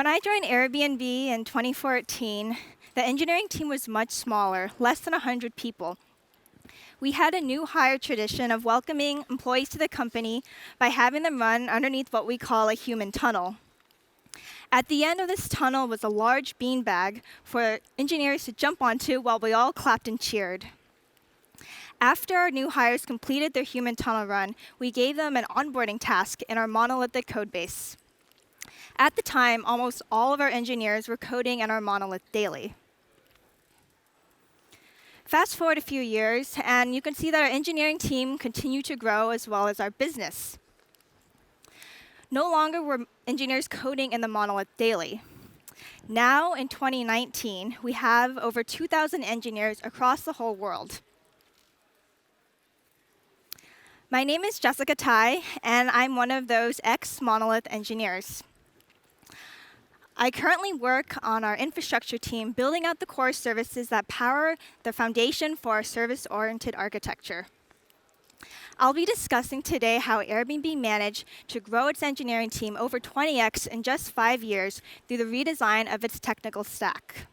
When I joined Airbnb in 2014, the engineering team was much smaller, less than 100 people. We had a new hire tradition of welcoming employees to the company by having them run underneath what we call a human tunnel. At the end of this tunnel was a large beanbag for engineers to jump onto while we all clapped and cheered. After our new hires completed their human tunnel run, we gave them an onboarding task in our monolithic code base. At the time, almost all of our engineers were coding in our monolith daily. Fast forward a few years, and you can see that our engineering team continued to grow as well as our business. No longer were engineers coding in the monolith daily. Now, in 2019, we have over 2,000 engineers across the whole world. My name is Jessica Tai, and I'm one of those ex-monolith engineers. I currently work on our infrastructure team, building out the core services that power the foundation for our service-oriented architecture. I'll be discussing today how Airbnb managed to grow its engineering team over 20x in just 5 years through the redesign of its technical stack.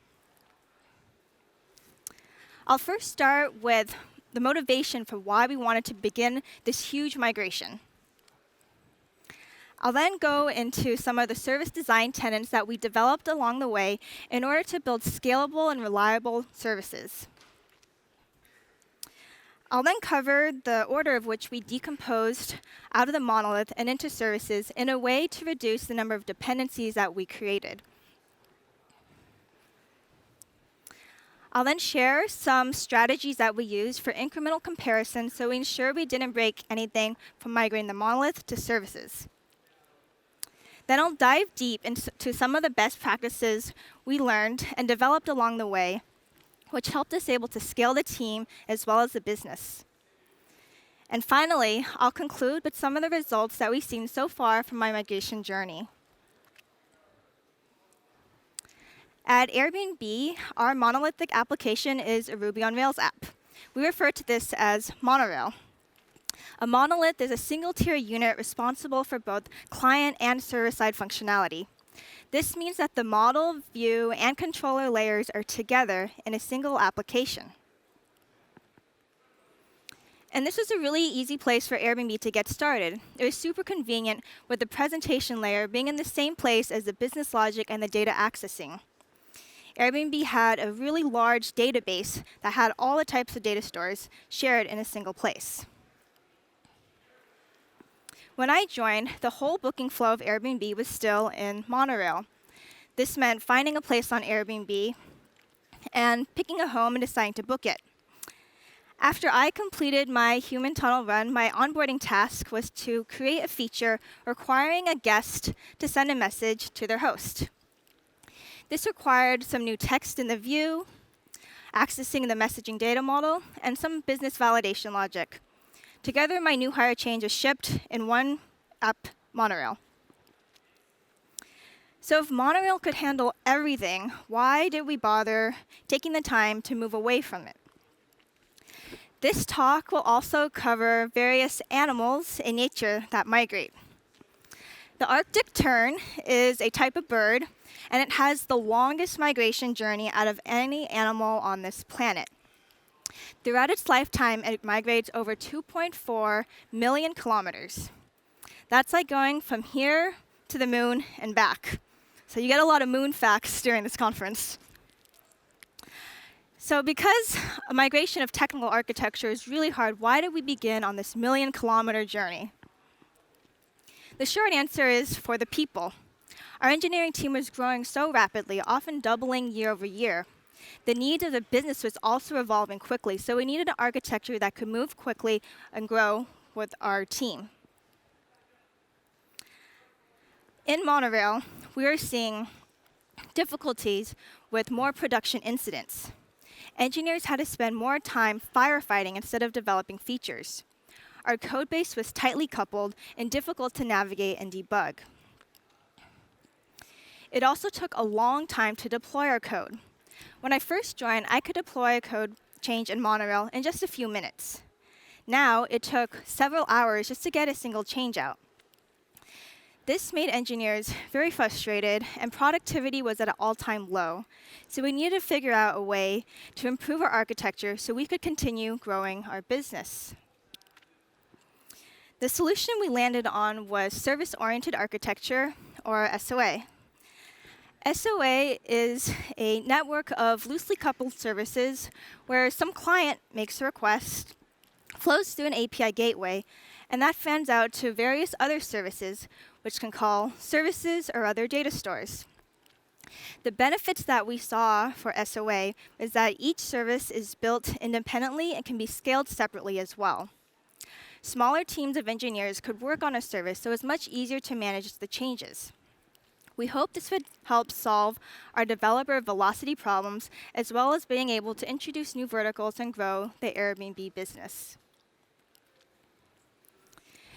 I'll first start with the motivation for why we wanted to begin this huge migration. I'll then go into some of the service design tenets that we developed along the way in order to build scalable and reliable services. I'll then cover the order of which we decomposed out of the monolith and into services in a way to reduce the number of dependencies that we created. I'll then share some strategies that we used for incremental comparison so we ensure we didn't break anything from migrating the monolith to services. Then I'll dive deep into some of the best practices we learned and developed along the way, which helped us able to scale the team as well as the business. And finally, I'll conclude with some of the results that we've seen so far from my migration journey. At Airbnb, our monolithic application is a Ruby on Rails app. We refer to this as monorail. A monolith is a single-tier unit responsible for both client and server-side functionality. This means that the model, view, and controller layers are together in a single application. And this was a really easy place for Airbnb to get started. It was super convenient with the presentation layer being in the same place as the business logic and the data accessing. Airbnb had a really large database that had all the types of data stores shared in a single place. When I joined, the whole booking flow of Airbnb was still in monorail. This meant finding a place on Airbnb and picking a home and deciding to book it. After I completed my human tunnel run, my onboarding task was to create a feature requiring a guest to send a message to their host. This required some new text in the view, accessing the messaging data model, and some business validation logic. Together, my new hire change was shipped in one app, Monorail. So if Monorail could handle everything, why did we bother taking the time to move away from it? This talk will also cover various animals in nature that migrate. The Arctic tern is a type of bird, and it has the longest migration journey out of any animal on this planet. Throughout its lifetime, it migrates over 2.4 million kilometers. That's like going from here to the moon and back. So you get a lot of moon facts during this conference. So because a migration of technical architecture is really hard, why did we begin on this million-kilometer journey? The short answer is for the people. Our engineering team was growing so rapidly, often doubling year over year. The needs of the business was also evolving quickly, so we needed an architecture that could move quickly and grow with our team. In Monorail, we are seeing difficulties with more production incidents. Engineers had to spend more time firefighting instead of developing features. Our code base was tightly coupled and difficult to navigate and debug. It also took a long time to deploy our code. When I first joined, I could deploy a code change in Monorail in just a few minutes. Now, it took several hours just to get a single change out. This made engineers very frustrated, and productivity was at an all-time low. So we needed to figure out a way to improve our architecture so we could continue growing our business. The solution we landed on was service-oriented architecture, or SOA. SOA is a network of loosely coupled services where some client makes a request, flows through an API gateway, and that fans out to various other services, which can call services or other data stores. The benefits that we saw for SOA is that each service is built independently and can be scaled separately as well. Smaller teams of engineers could work on a service, so it's much easier to manage the changes. We hope this would help solve our developer velocity problems, as well as being able to introduce new verticals and grow the Airbnb business.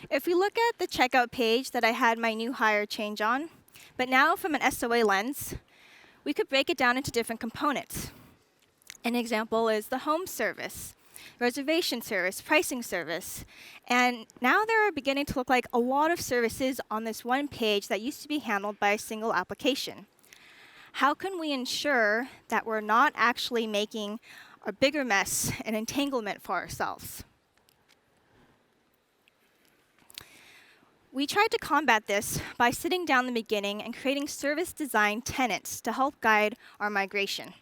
If we look at the checkout page that I had my new hire change on, but now from an SOA lens, we could break it down into different components. An example is the home service, reservation service, pricing service. And now there are beginning to look like a lot of services on this one page that used to be handled by a single application. How can we ensure that we're not actually making a bigger mess and entanglement for ourselves? We tried to combat this by sitting down in the beginning and creating service design tenets to help guide our migration.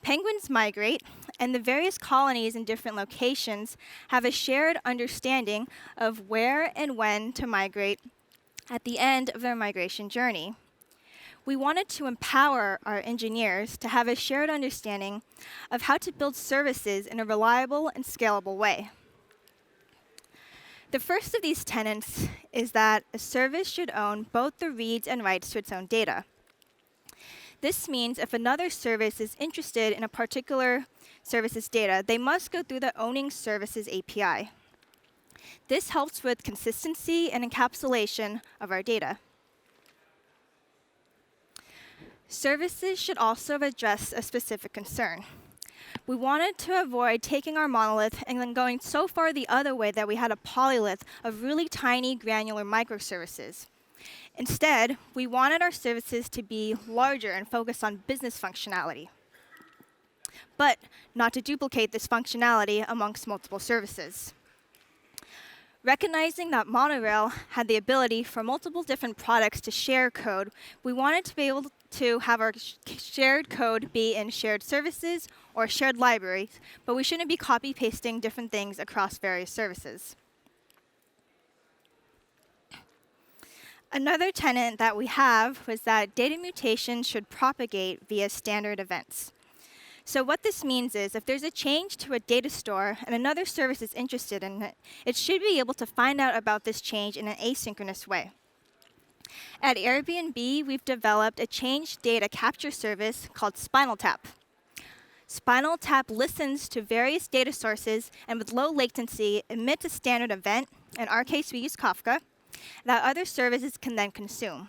Penguins migrate, and the various colonies in different locations have a shared understanding of where and when to migrate at the end of their migration journey. We wanted to empower our engineers to have a shared understanding of how to build services in a reliable and scalable way. The first of these tenets is that a service should own both the reads and writes to its own data. This means if another service is interested in a particular service's data, they must go through the owning services API. This helps with consistency and encapsulation of our data. Services should also address a specific concern. We wanted to avoid taking our monolith and then going so far the other way that we had a polylith of really tiny granular microservices. Instead, we wanted our services to be larger and focus on business functionality, but not to duplicate this functionality amongst multiple services. Recognizing that Monorail had the ability for multiple different products to share code, we wanted to be able to have our shared code be in shared services or shared libraries, but we shouldn't be copy-pasting different things across various services. Another tenet that we have was that data mutation should propagate via standard events. So what this means is if there's a change to a data store and another service is interested in it, it should be able to find out about this change in an asynchronous way. At Airbnb, we've developed a change data capture service called Spinal Tap. Spinal Tap listens to various data sources and with low latency emits a standard event, in our case we use Kafka, that other services can then consume.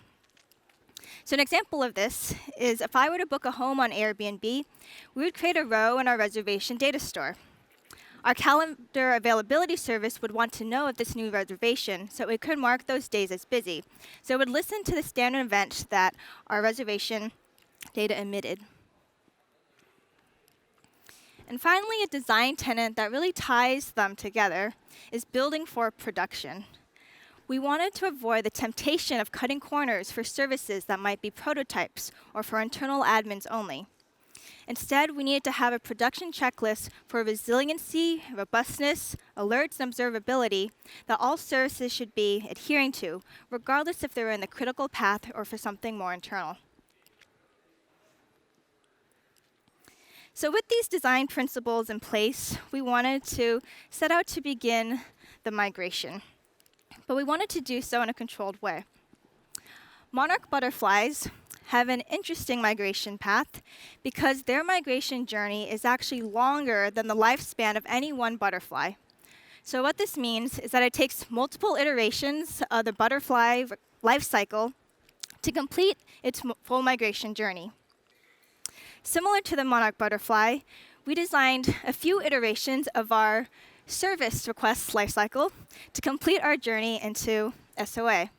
So an example of this is if I were to book a home on Airbnb, we would create a row in our reservation data store. Our calendar availability service would want to know of this new reservation, so it could mark those days as busy. So it would listen to the standard event that our reservation data emitted. And finally, a design tenet that really ties them together is building for production. We wanted to avoid the temptation of cutting corners for services that might be prototypes or for internal admins only. Instead, we needed to have a production checklist for resiliency, robustness, alerts, and observability that all services should be adhering to, regardless if they were in the critical path or for something more internal. So with these design principles in place, we wanted to set out to begin the migration. But we wanted to do so in a controlled way. Monarch butterflies have an interesting migration path because their migration journey is actually longer than the lifespan of any one butterfly. So what this means is that it takes multiple iterations of the butterfly life cycle to complete its full migration journey. Similar to the monarch butterfly, we designed a few iterations of our service request lifecycle to complete our journey into SOA.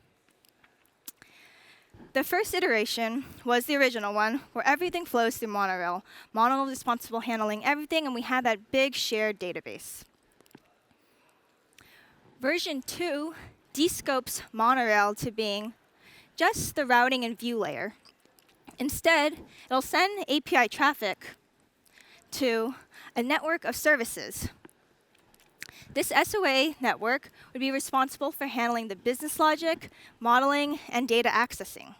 The first iteration was the original one, where everything flows through monorail. Monorail is responsible for handling everything, and we had that big shared database. Version 2 descopes monorail to being just the routing and view layer. Instead, it'll send API traffic to a network of services. This SOA network would be responsible for handling the business logic, modeling, and data accessing.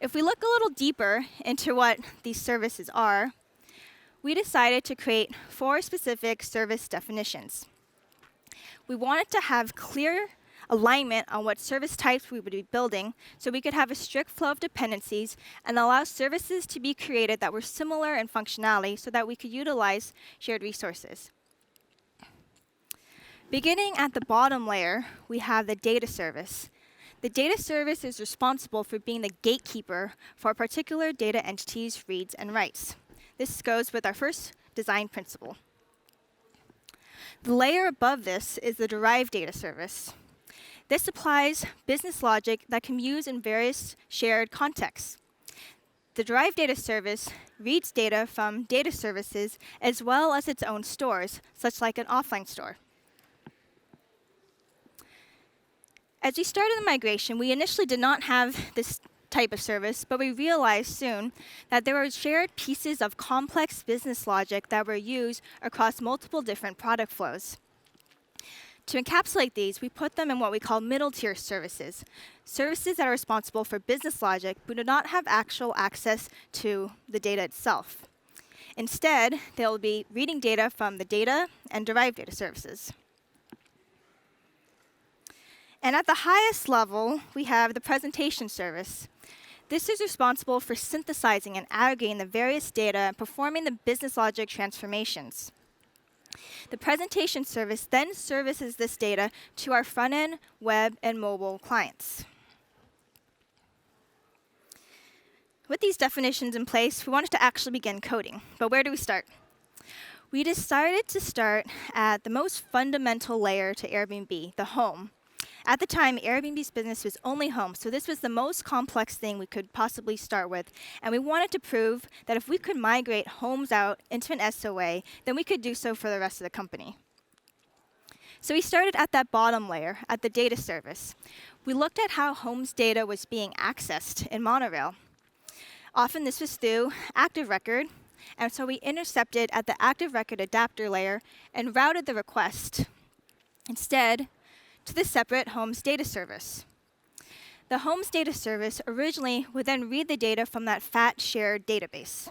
If we look a little deeper into what these services are, we decided to create 4 specific service definitions. We wanted to have clear alignment on what service types we would be building so we could have a strict flow of dependencies and allow services to be created that were similar in functionality so that we could utilize shared resources. Beginning at the bottom layer, we have the data service. The data service is responsible for being the gatekeeper for a particular data entity's reads and writes. This goes with our first design principle. The layer above this is the derived data service. This applies business logic that can be used in various shared contexts. The derived data service reads data from data services as well as its own stores, such like an offline store. As we started the migration, we initially did not have this type of service, but we realized soon that there were shared pieces of complex business logic that were used across multiple different product flows. To encapsulate these, we put them in what we call middle-tier services, services that are responsible for business logic but do not have actual access to the data itself. Instead, they'll be reading data from the data and derived data services. And at the highest level, we have the presentation service. This is responsible for synthesizing and aggregating the various data and performing the business logic transformations. The presentation service then services this data to our front-end, web, and mobile clients. With these definitions in place, we wanted to actually begin coding. But where do we start? We decided to start at the most fundamental layer to Airbnb, the home. At the time, Airbnb's business was only home, so this was the most complex thing we could possibly start with. And we wanted to prove that if we could migrate homes out into an SOA, then we could do so for the rest of the company. So we started at that bottom layer, at the data service. We looked at how homes data was being accessed in monorail. Often this was through active record, and so we intercepted at the active record adapter layer and routed the request instead to the separate homes data service. The homes data service originally would then read the data from that fat shared database.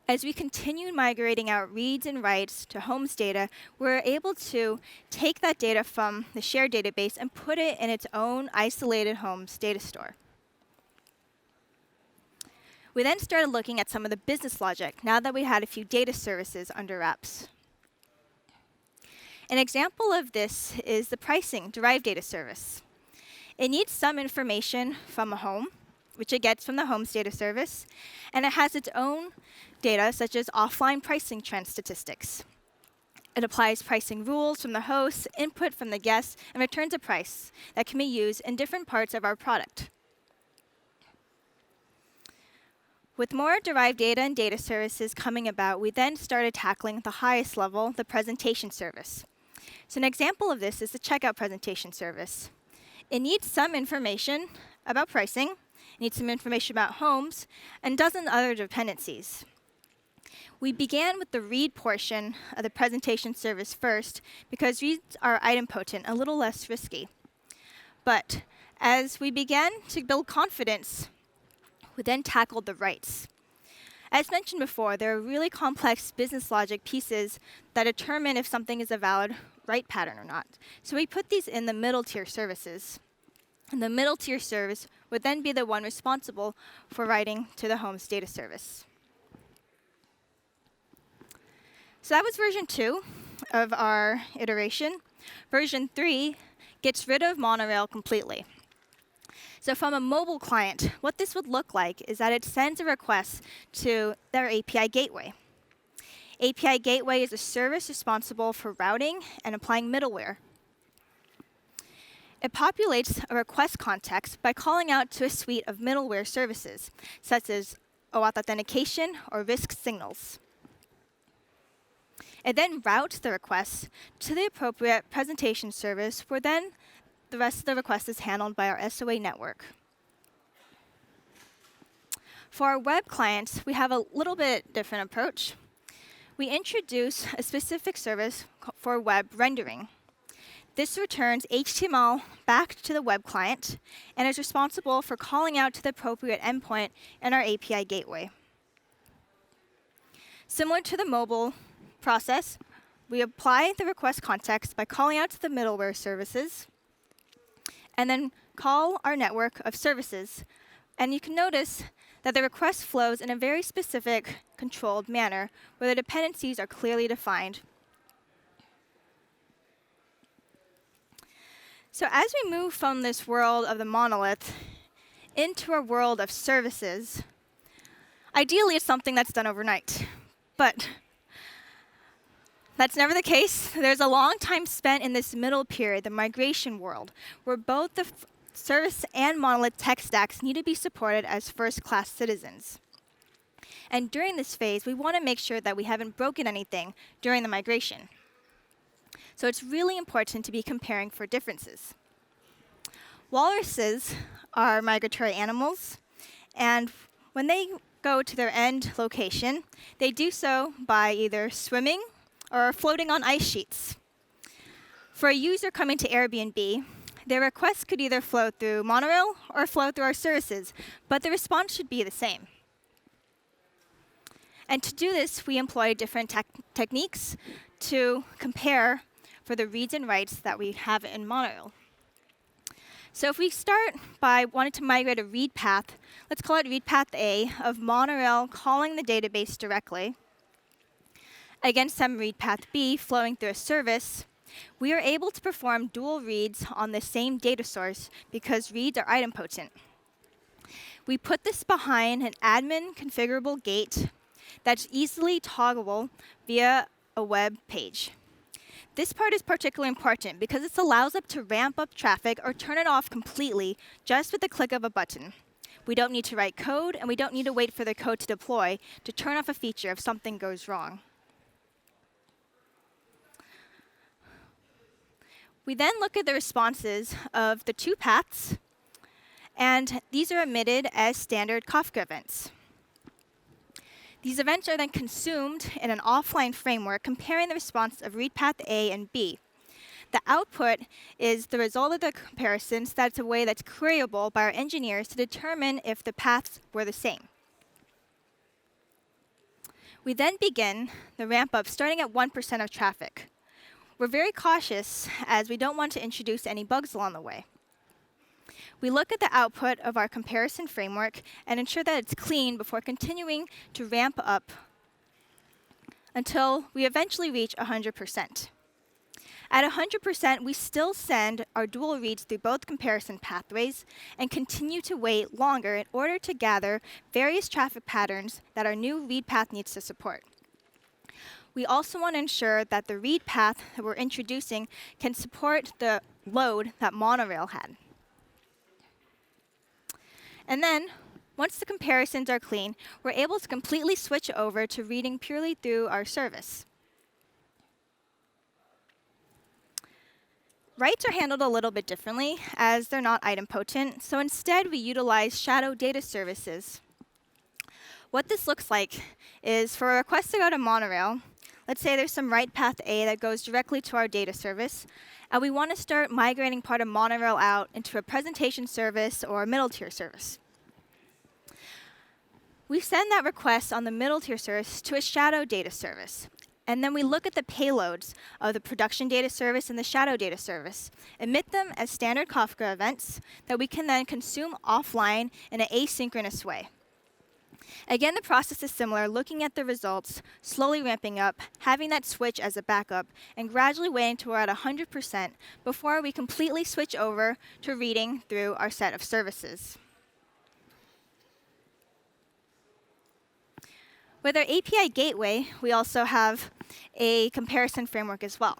As we continued migrating out reads and writes to homes data, we're able to take that data from the shared database and put it in its own isolated homes data store. We then started looking at some of the business logic now that we had a few data services under wraps. An example of this is the pricing derived data service. It needs some information from a home, which it gets from the homes data service, and it has its own data, such as offline pricing trend statistics. It applies pricing rules from the host, input from the guests, and returns a price that can be used in different parts of our product. With more derived data and data services coming about, we then started tackling the highest level, the presentation service. So an example of this is the checkout presentation service. It needs some information about pricing, it needs some information about homes, and dozens other dependencies. We began with the read portion of the presentation service first because reads are idempotent, a little less risky. But as we began to build confidence, we then tackled the writes. As mentioned before, there are really complex business logic pieces that determine if something is a valid write pattern or not. So we put these in the middle tier services. And the middle tier service would then be the one responsible for writing to the homes data service. So that was version 2 of our iteration. Version 3 gets rid of monorail completely. So from a mobile client, what this would look like is that it sends a request to their API gateway. API gateway is a service responsible for routing and applying middleware. It populates a request context by calling out to a suite of middleware services, such as OAuth authentication or risk signals. It then routes the request to the appropriate presentation service, where then the rest of the request is handled by our SOA network. For our web clients, we have a little bit different approach. We introduce a specific service for web rendering. This returns HTML back to the web client and is responsible for calling out to the appropriate endpoint in our API gateway. Similar to the mobile process, we apply the request context by calling out to the middleware services and then call our network of services. And you can notice that the request flows in a very specific, controlled manner where the dependencies are clearly defined. So as we move from this world of the monolith into a world of services, ideally it's something that's done overnight. But that's never the case. There's a long time spent in this middle period, the migration world, where both the service and monolith tech stacks need to be supported as first-class citizens. And during this phase, we want to make sure that we haven't broken anything during the migration. So it's really important to be comparing for differences. Walruses are migratory animals, and when they go to their end location, they do so by either swimming or floating on ice sheets. For a user coming to Airbnb, their request could either flow through monorail or flow through our services, but the response should be the same. And to do this, we employ different techniques to compare for the reads and writes that we have in monorail. So if we start by wanting to migrate a read path, let's call it read path A of monorail calling the database directly against some read path B flowing through a service, we are able to perform dual reads on the same data source because reads are idempotent. We put this behind an admin configurable gate that's easily toggleable via a web page. This part is particularly important because it allows us to ramp up traffic or turn it off completely just with the click of a button. We don't need to write code, and we don't need to wait for the code to deploy to turn off a feature if something goes wrong. We then look at the responses of the two paths, and these are emitted as standard Kafka events. These events are then consumed in an offline framework comparing the response of read path A and B. The output is the result of the comparisons. That's a way that's queryable by our engineers to determine if the paths were the same. We then begin the ramp up starting at 1% of traffic. We're very cautious as we don't want to introduce any bugs along the way. We look at the output of our comparison framework and ensure that it's clean before continuing to ramp up until we eventually reach 100%. At 100%, we still send our dual reads through both comparison pathways and continue to wait longer in order to gather various traffic patterns that our new read path needs to support. We also want to ensure that the read path that we're introducing can support the load that monorail had. And then, once the comparisons are clean, we're able to completely switch over to reading purely through our service. Writes are handled a little bit differently, as they're not idempotent, so instead we utilize shadow data services. What this looks like is for a request to go to monorail, let's say there's some write path A that goes directly to our data service, and we want to start migrating part of monorail out into a presentation service or a middle tier service. We send that request on the middle tier service to a shadow data service. And then we look at the payloads of the production data service and the shadow data service, emit them as standard Kafka events that we can then consume offline in an asynchronous way. Again, the process is similar, looking at the results, slowly ramping up, having that switch as a backup, and gradually waiting until we're at 100% before we completely switch over to reading through our set of services. With our API gateway, we also have a comparison framework as well.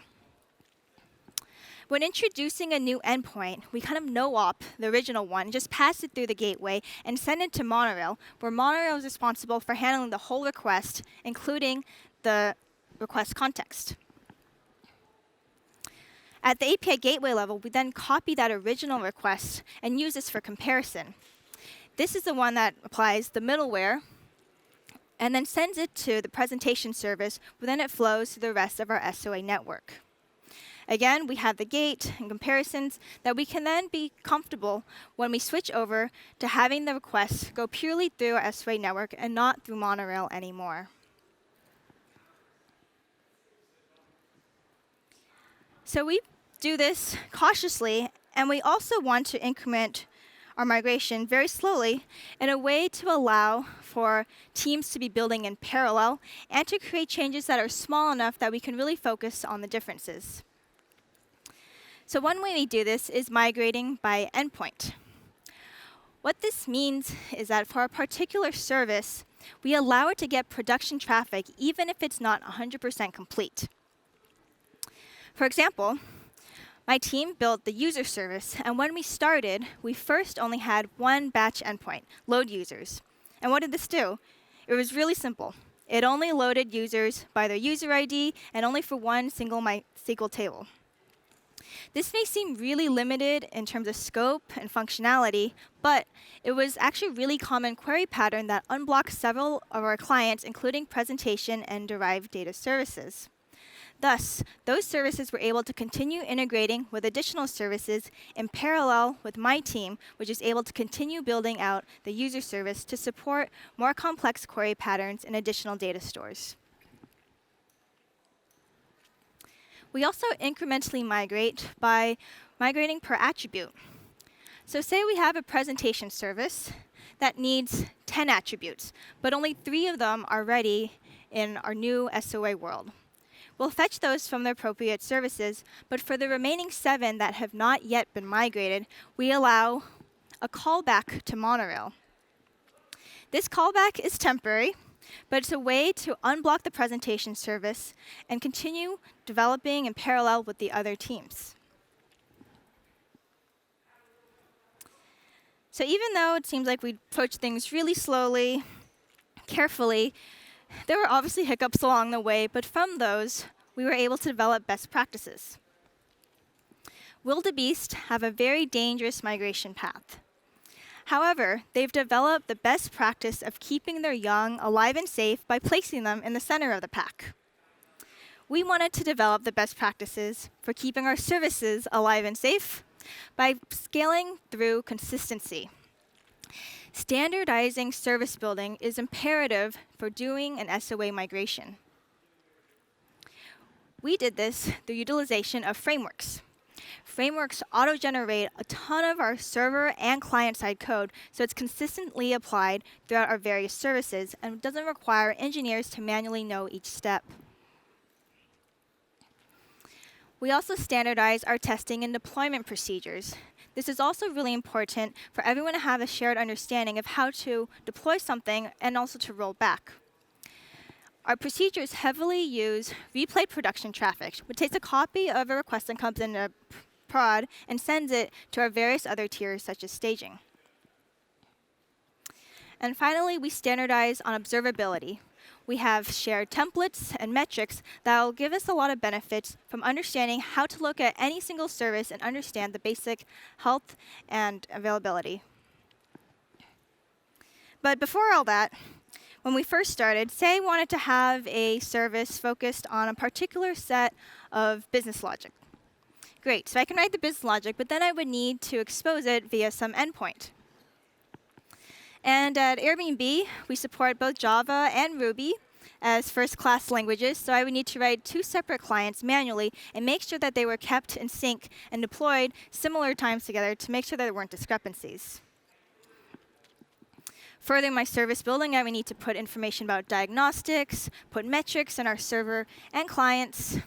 When introducing a new endpoint, we kind of no-op the original one, just pass it through the gateway, and send it to Monorail, where Monorail is responsible for handling the whole request, including the request context. At the API gateway level, we then copy that original request and use this for comparison. This is the one that applies the middleware and then sends it to the presentation service, where then it flows to the rest of our SOA network. Again, we have the gate and comparisons that we can then be comfortable when we switch over to having the requests go purely through our SOA network and not through Monorail anymore. So we do this cautiously, and we also want to increment our migration very slowly in a way to allow for teams to be building in parallel and to create changes that are small enough that we can really focus on the differences. So one way we do this is migrating by endpoint. What this means is that for a particular service, we allow it to get production traffic even if it's not 100% complete. For example, my team built the user service, and when we started, we first only had one batch endpoint, load users. And what did this do? It was really simple. It only loaded users by their user ID and only for one single MySQL table. This may seem really limited in terms of scope and functionality, but it was actually a really common query pattern that unblocked several of our clients, including presentation and derived data services. Thus, those services were able to continue integrating with additional services in parallel with my team, which is able to continue building out the user service to support more complex query patterns and additional data stores. We also incrementally migrate by migrating per attribute. So say we have a presentation service that needs 10 attributes, but only 3 of them are ready in our new SOA world. We'll fetch those from the appropriate services, but for the remaining 7 that have not yet been migrated, we allow a callback to Monorail. This callback is temporary, but it's a way to unblock the presentation service and continue developing in parallel with the other teams. So even though it seems like we approach things really slowly, carefully, there were obviously hiccups along the way, but from those, we were able to develop best practices. Wildebeest have a very dangerous migration path. However, they've developed the best practice of keeping their young alive and safe by placing them in the center of the pack. We wanted to develop the best practices for keeping our services alive and safe by scaling through consistency. Standardizing service building is imperative for doing an SOA migration. We did this through utilization of frameworks. Frameworks auto-generate a ton of our server and client-side code, so it's consistently applied throughout our various services and doesn't require engineers to manually know each step. We also standardize our testing and deployment procedures. This is also really important for everyone to have a shared understanding of how to deploy something and also to roll back. Our procedures heavily use replay production traffic, which takes a copy of a request that comes into prod and sends it to our various other tiers, such as staging. And finally, we standardize on observability. We have shared templates and metrics that will give us a lot of benefits from understanding how to look at any single service and understand the basic health and availability. But before all that, when we first started, say I wanted to have a service focused on a particular set of business logic. Great, so I can write the business logic, but then I would need to expose it via some endpoint. And at Airbnb, we support both Java and Ruby as first-class languages, so I would need to write 2 separate clients manually and make sure that they were kept in sync and deployed similar times together to make sure that there weren't discrepancies. Further my service building, I would need to put information about diagnostics, put metrics in our server and clients,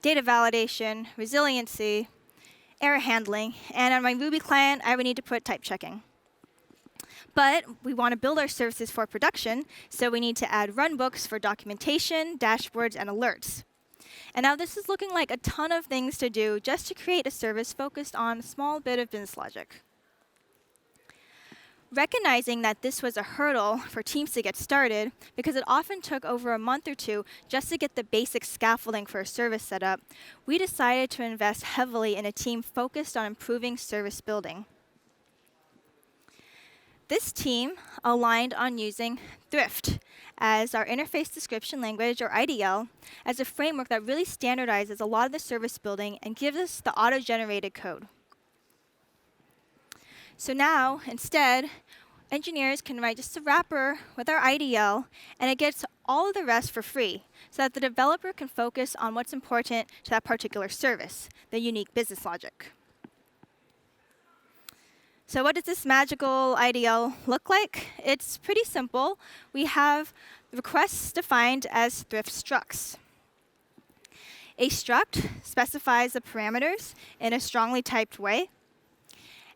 data validation, resiliency, error handling, and on my Ruby client, I would need to put type checking. But we want to build our services for production, so we need to add runbooks for documentation, dashboards, and alerts. And now this is looking like a ton of things to do just to create a service focused on a small bit of business logic. Recognizing that this was a hurdle for teams to get started, because it often took over a month or two just to get the basic scaffolding for a service set up, we decided to invest heavily in a team focused on improving service building. This team aligned on using Thrift as our interface description language, or IDL, as a framework that really standardizes a lot of the service building and gives us the auto-generated code. So now, instead, engineers can write just a wrapper with our IDL, and it gets all of the rest for free, so that the developer can focus on what's important to that particular service, the unique business logic. So what does this magical IDL look like? It's pretty simple. We have requests defined as Thrift structs. A struct specifies the parameters in a strongly typed way.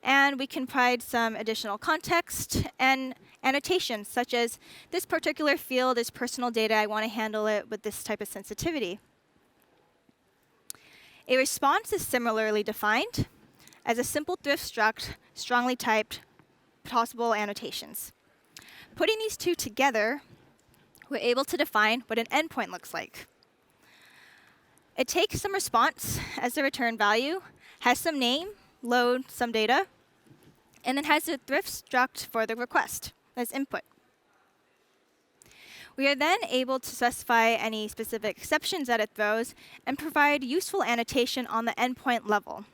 And we can provide some additional context and annotations, such as this particular field is personal data. I want to handle it with this type of sensitivity. A response is similarly defined as a simple Thrift struct, strongly typed, possible annotations. Putting these two together, we're able to define what an endpoint looks like. It takes some response as the return value, has some name, load some data, and then has a Thrift struct for the request as input. We are then able to specify any specific exceptions that it throws and provide useful annotation on the endpoint level.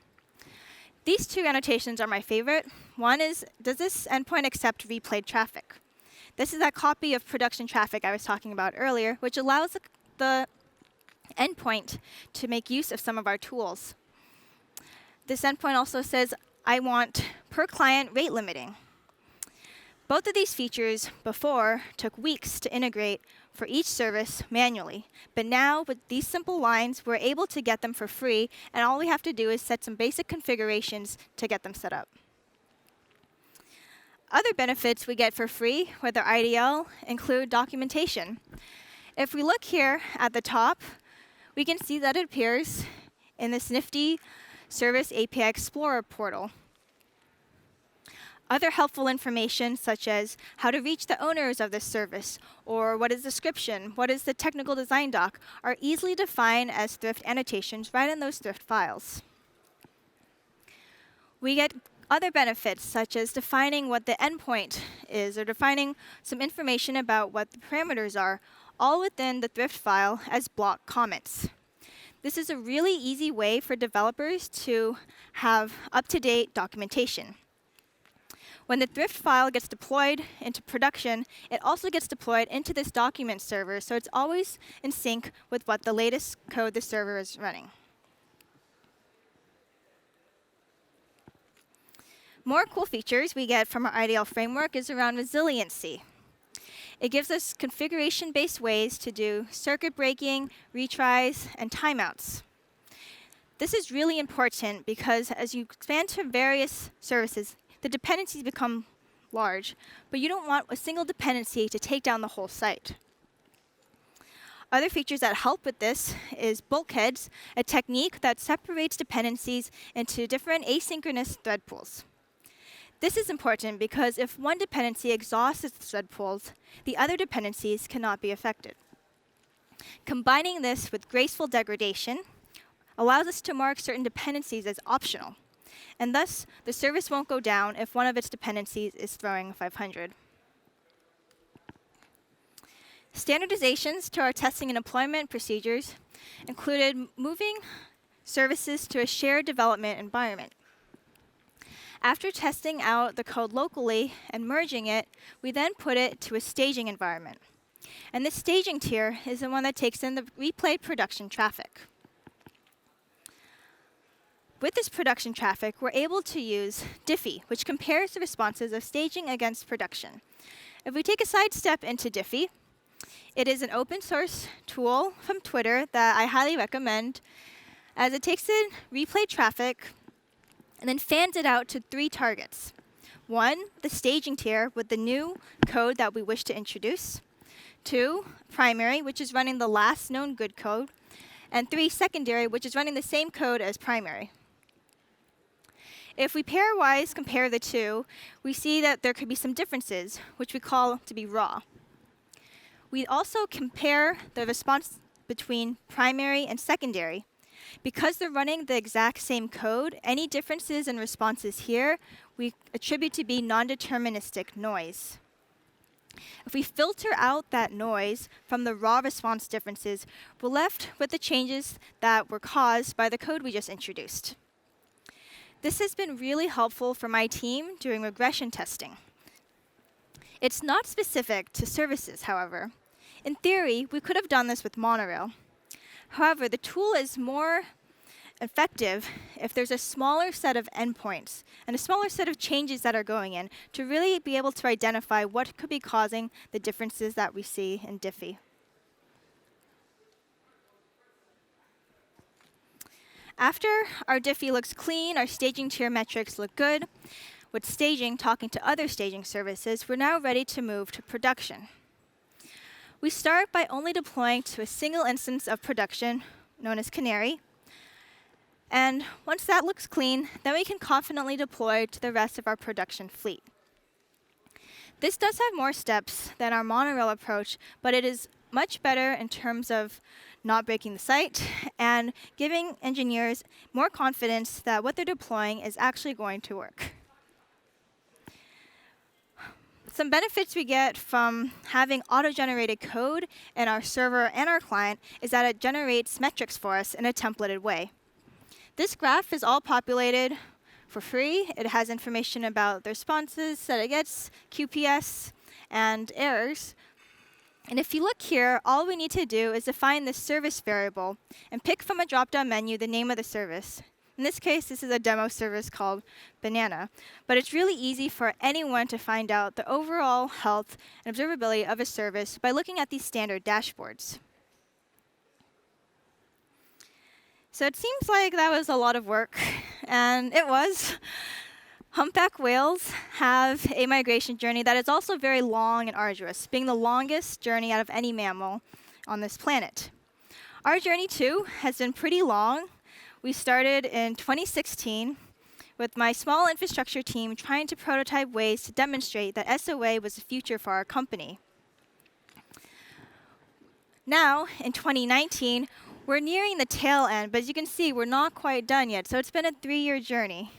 These two annotations are my favorite. One is, does this endpoint accept replayed traffic? This is that copy of production traffic I was talking about earlier, which allows the endpoint to make use of some of our tools. This endpoint also says, I want per client rate limiting. Both of these features before took weeks to integrate for each service manually. But now, with these simple lines, we're able to get them for free, and all we have to do is set some basic configurations to get them set up. Other benefits we get for free with our IDL include documentation. If we look here at the top, we can see that it appears in this nifty Service API Explorer portal. Other helpful information, such as how to reach the owners of this service, or what is the description, what is the technical design doc, are easily defined as Thrift annotations right in those Thrift files. We get other benefits, such as defining what the endpoint is, or defining some information about what the parameters are, all within the Thrift file as block comments. This is a really easy way for developers to have up-to-date documentation. When the Thrift file gets deployed into production, it also gets deployed into this document server, so it's always in sync with what the latest code the server is running. More cool features we get from our IDL framework is around resiliency. It gives us configuration-based ways to do circuit breaking, retries, and timeouts. This is really important because as you expand to various services, the dependencies become large, but you don't want a single dependency to take down the whole site. Other features that help with this is bulkheads, a technique that separates dependencies into different asynchronous thread pools. This is important because if one dependency exhausts its thread pools, the other dependencies cannot be affected. Combining this with graceful degradation allows us to mark certain dependencies as optional, and thus the service won't go down if one of its dependencies is throwing 500. Standardizations to our testing and deployment procedures included moving services to a shared development environment. After testing out the code locally and merging it, we then put it to a staging environment. And this staging tier is the one that takes in the replayed production traffic. With this production traffic, we're able to use Diffie, which compares the responses of staging against production. If we take a sidestep into Diffie, it is an open source tool from Twitter that I highly recommend, as it takes in replayed traffic and then fans it out to 3 targets. 1, the staging tier with the new code that we wish to introduce. 2, primary, which is running the last known good code. and 3, secondary, which is running the same code as primary. If we pairwise compare the two, we see that there could be some differences, which we call to be raw. We also compare the response between primary and secondary. Because they're running the exact same code, any differences in responses here we attribute to be non-deterministic noise. If we filter out that noise from the raw response differences, we're left with the changes that were caused by the code we just introduced. This has been really helpful for my team during regression testing. It's not specific to services, however. In theory, we could have done this with monorail. However, the tool is more effective if there's a smaller set of endpoints and a smaller set of changes that are going in to really be able to identify what could be causing the differences that we see in Diffie. After our Diffie looks clean, our staging tier metrics look good. With staging talking to other staging services, we're now ready to move to production. We start by only deploying to a single instance of production, known as Canary. And once that looks clean, then we can confidently deploy to the rest of our production fleet. This does have more steps than our monorail approach, but it is much better in terms of not breaking the site and giving engineers more confidence that what they're deploying is actually going to work. Some benefits we get from having auto-generated code in our server and our client is that it generates metrics for us in a templated way. This graph is all populated for free. It has information about the responses that it gets, QPS, and errors. And if you look here, all we need to do is define the service variable and pick from a drop-down menu the name of the service. In this case, this is a demo service called Banana. But it's really easy for anyone to find out the overall health and observability of a service by looking at these standard dashboards. So it seems like that was a lot of work, and it was. Humpback whales have a migration journey that is also very long and arduous, being the longest journey out of any mammal on this planet. Our journey, too, has been pretty long. We started in 2016 with my small infrastructure team trying to prototype ways to demonstrate that SOA was the future for our company. Now, in 2019, we're nearing the tail end, but as you can see, we're not quite done yet, so it's been a 3-year journey.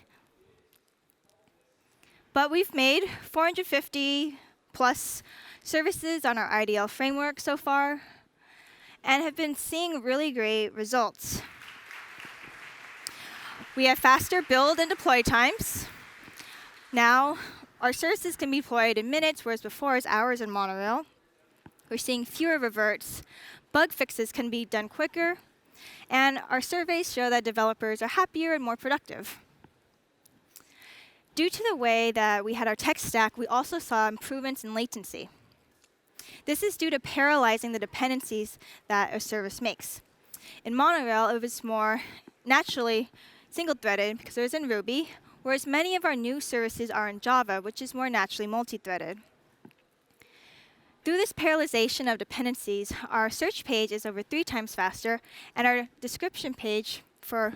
But we've made 450 plus services on our IDL framework so far and have been seeing really great results. We have faster build and deploy times. Now, our services can be deployed in minutes, whereas before it's hours in monorail. We're seeing fewer reverts. Bug fixes can be done quicker. And our surveys show that developers are happier and more productive. Due to the way that we had our tech stack, we also saw improvements in latency. This is due to parallelizing the dependencies that a service makes. In monorail, it was more naturally single-threaded because it was in Ruby, whereas many of our new services are in Java, which is more naturally multi-threaded. Through this parallelization of dependencies, our search page is over 3 times faster, and our description page for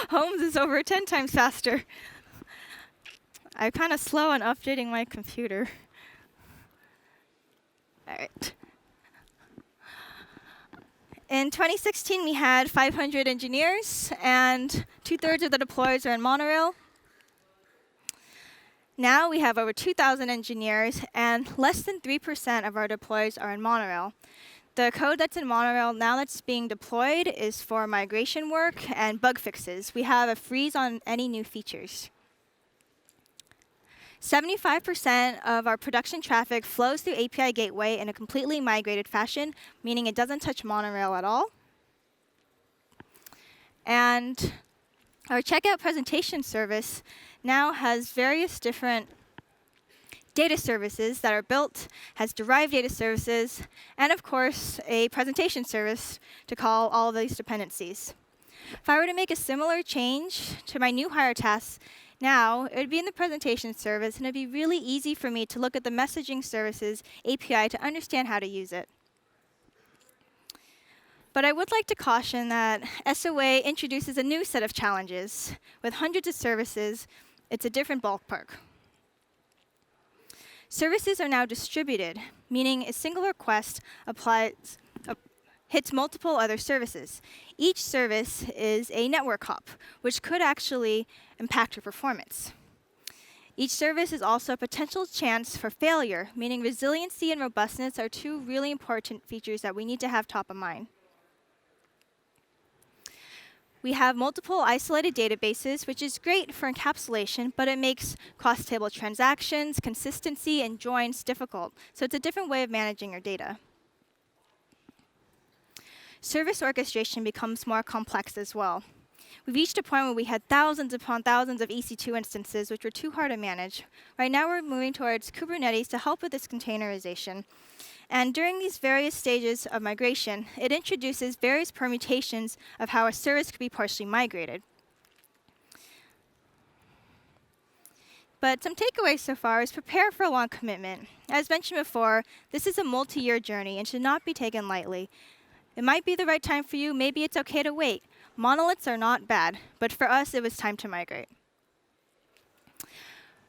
Homes is over 10 times faster. I'm kind of slow on updating my computer. All right. In 2016, we had 500 engineers, and 2/3 of the deploys are in monorail. Now we have over 2,000 engineers, and less than 3% of our deploys are in monorail. The code that's in monorail now that's being deployed is for migration work and bug fixes. We have a freeze on any new features. 75% of our production traffic flows through API Gateway in a completely migrated fashion, meaning it doesn't touch monorail at all. And our checkout presentation service now has various different data services that are built, has derived data services, and of course, a presentation service to call all of these dependencies. If I were to make a similar change to my new hire tasks now, it would be in the presentation service, and it'd be really easy for me to look at the messaging services API to understand how to use it. But I would like to caution that SOA introduces a new set of challenges. With hundreds of services, it's a different ballpark. Services are now distributed, meaning a single request hits multiple other services. Each service is a network hop, which could actually impact your performance. Each service is also a potential chance for failure, meaning resiliency and robustness are two really important features that we need to have top of mind. We have multiple isolated databases, which is great for encapsulation, but it makes cross-table transactions, consistency, and joins difficult. So it's a different way of managing your data. Service orchestration becomes more complex as well. We've reached a point where we had thousands upon thousands of EC2 instances, which were too hard to manage. Right now, we're moving towards Kubernetes to help with this containerization. And during these various stages of migration, it introduces various permutations of how a service could be partially migrated. But some takeaways so far is prepare for a long commitment. As mentioned before, this is a multi-year journey and should not be taken lightly. It might be the right time for you. Maybe it's OK to wait. Monoliths are not bad, but for us, it was time to migrate.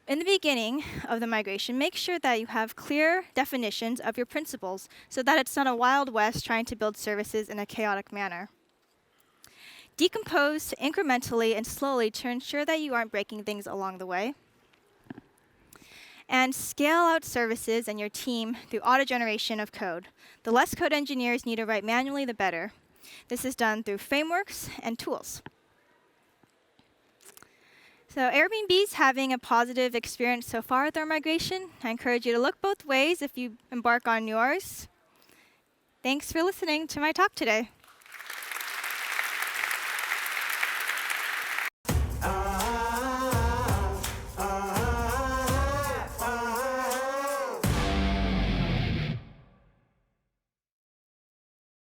In the beginning of the migration, make sure that you have clear definitions of your principles so that it's not a Wild West trying to build services in a chaotic manner. Decompose incrementally and slowly to ensure that you aren't breaking things along the way. And scale out services and your team through auto-generation of code. The less code engineers need to write manually, the better. This is done through frameworks and tools. So Airbnb's having a positive experience so far with our migration. I encourage you to look both ways if you embark on yours. Thanks for listening to my talk today.